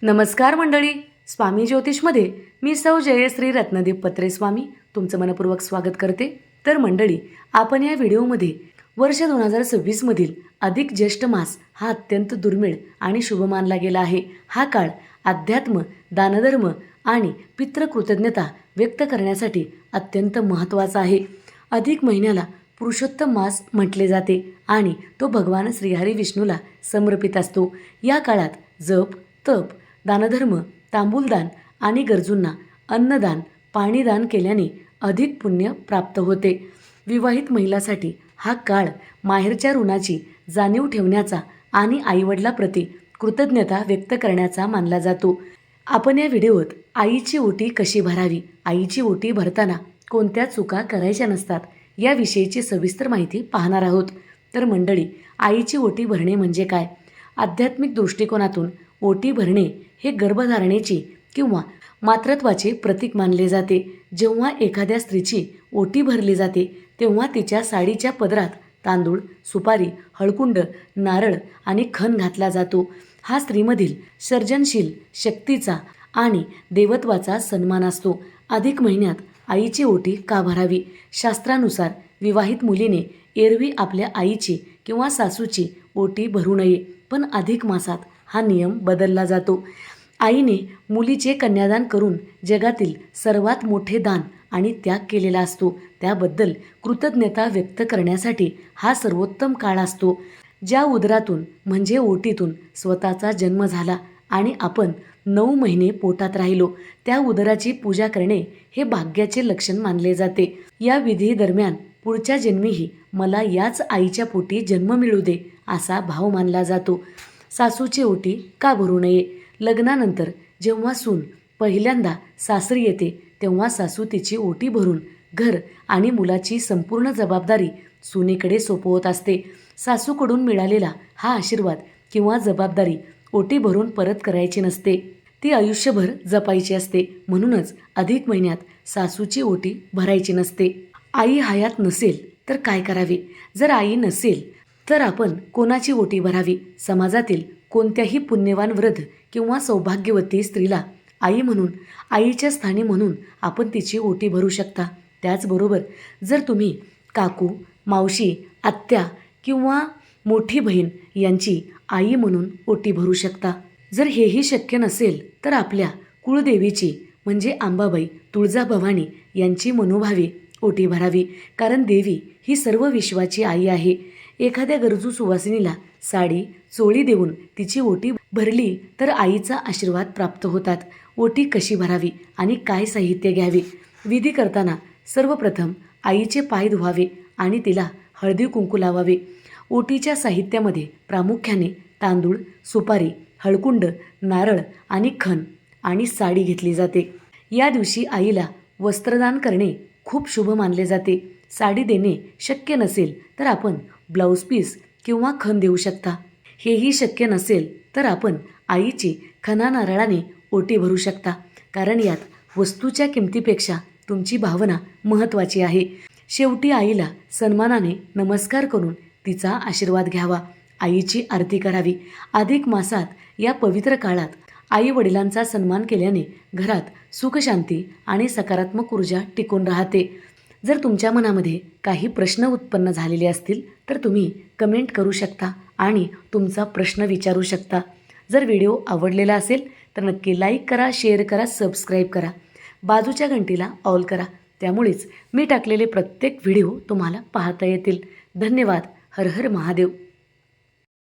नमस्कार मंडळी, स्वामी ज्योतिषमध्ये मी सौ जयश्री रत्नदीप पत्रे स्वामी तुमचं मनपूर्वक स्वागत करते. तर मंडळी, आपण या व्हिडिओमध्ये वर्ष 2026 मधील अधिक ज्येष्ठ मास हा अत्यंत दुर्मिळ आणि शुभ मानला गेला आहे. हा काळ अध्यात्म, दानधर्म आणि पितृकृतज्ञता व्यक्त करण्यासाठी अत्यंत महत्त्वाचा आहे. अधिक महिन्याला पुरुषोत्तम मास म्हटले जाते आणि तो भगवान श्रीहरी विष्णूला समर्पित असतो. या काळात जप, तप, दानधर्म, तांबूलदान आणि गरजूंना अन्नदान, पाणीदान केल्याने अधिक पुण्य प्राप्त होते. विवाहित महिलांसाठी हा काळ माहेरच्या ऋणाची जाणीव ठेवण्याचा आणि आईवडिलांप्रती कृतज्ञता व्यक्त करण्याचा मानला जातो. आपण या व्हिडिओत आईची ओटी कशी भरावी, आईची ओटी भरताना कोणत्या चुका करायच्या नसतात याविषयीची सविस्तर माहिती पाहणार आहोत. तर मंडळी, आईची ओटी भरणे म्हणजे काय? आध्यात्मिक दृष्टिकोनातून ओटी भरणे हे गर्भधारणेची किंवा मातृत्वाचे प्रतीक मानले जाते. जेव्हा एखाद्या स्त्रीची ओटी भरली जाते तेव्हा तिच्या साडीच्या पदरात तांदूळ, सुपारी, हळकुंड, नारळ आणि खण घातला जातो. हा स्त्रीमधील सर्जनशील शक्तीचा आणि देवत्वाचा सन्मान असतो. अधिक महिन्यात आईची ओटी का भरावी? शास्त्रानुसार विवाहित मुलीने एरवी आपल्या आईची किंवा सासूची ओटी भरू नये, पण अधिक मासात हा नियम बदलला जातो. आईने मुलीचे कन्यादान करून जगातील सर्वात मोठे दान आणि त्याग केलेला असतो. त्याबद्दल कृतज्ञता व्यक्त करण्यासाठी हा सर्वोत्तम काळ असतो. ज्या उदरातून म्हणजे ओटीतून स्वतःचा जन्म झाला आणि आपण 9 महिने पोटात राहिलो, त्या उदराची पूजा करणे हे भाग्याचे लक्षण मानले जाते. या विधी दरम्यान पुढच्या जन्मीही मला याच आईच्या पोटी जन्म मिळू दे असा भाव मानला जातो. सासूची ओटी का भरू नये? लग्नानंतर जेव्हा सून पहिल्यांदा सासरी येते तेव्हा सासू तिची ओटी भरून घर आणि मुलाची संपूर्ण जबाबदारी सुनेकडे सोपवत असते. सासूकडून मिळालेला हा आशीर्वाद किंवा जबाबदारी ओटी भरून परत करायची नसते, ती आयुष्यभर जपायची असते. म्हणूनच अधिक महिन्यात सासूची ओटी भरायची नसते. आई हयात नसेल तर काय करावे? जर आई नसेल तर आपण कोणाची ओटी भरावी? समाजातील कोणत्याही पुण्यवान वृद्ध किंवा सौभाग्यवती स्त्रीला आई म्हणून, आईच्या स्थानी म्हणून आपण तिची ओटी भरू शकता. त्याचबरोबर जर तुम्ही काकू, मावशी, आत्या किंवा मोठी बहीण यांची आई म्हणून ओटी भरू शकता. जर हेही शक्य नसेल तर आपल्या कुळदेवीची म्हणजे अंबाबाई, तुळजाभवानी यांची मनोभावे ओटी भरावी, कारण देवी ही सर्व विश्वाची आई आहे. एखाद्या गरजू सुवासिनीला साडी, चोळी देऊन तिची ओटी भरली तर आईचा आशीर्वाद प्राप्त होतात. ओटी कशी भरावी आणि काय साहित्य घ्यावे? विधी करताना सर्वप्रथम आईचे पाय धुवावे आणि तिला हळदी कुंकू लावावे. ओटीच्या साहित्यामध्ये प्रामुख्याने तांदूळ, सुपारी, हळकुंड, नारळ आणि खण आणि साडी घेतली जाते. या दिवशी आईला वस्त्रदान करणे खूप शुभ मानले जाते. साडी देणे शक्य नसेल तर आपण ब्लाऊज पीस किंवा खण देऊ शकता. हेही शक्य नसेल तर आपण आईची खणा नारळाने ओटी भरू शकता, कारण यात वस्तूच्या किमतीपेक्षा तुमची भावना महत्त्वाची आहे. शेवटी आईला सन्मानाने नमस्कार करून तिचा आशीर्वाद घ्यावा. आईची आरती करावी. अधिक मासात या पवित्र काळात आई वडिलांचा सन्मान केल्याने घरात सुखशांती आणि सकारात्मक ऊर्जा टिकून राहते. जर तुमच्या मनामध्ये काही प्रश्न उत्पन्न झालेले असतील तर तुम्ही कमेंट करू शकता आणि तुमचा प्रश्न विचारू शकता. जर व्हिडिओ आवडलेला असेल तर नक्की लाईक करा, शेअर करा, सबस्क्राईब करा. बाजूच्या घंटीला ऑल करा, त्यामुळेच मी टाकलेले प्रत्येक व्हिडिओ तुम्हाला पाहता येतील. धन्यवाद. हर हर महादेव.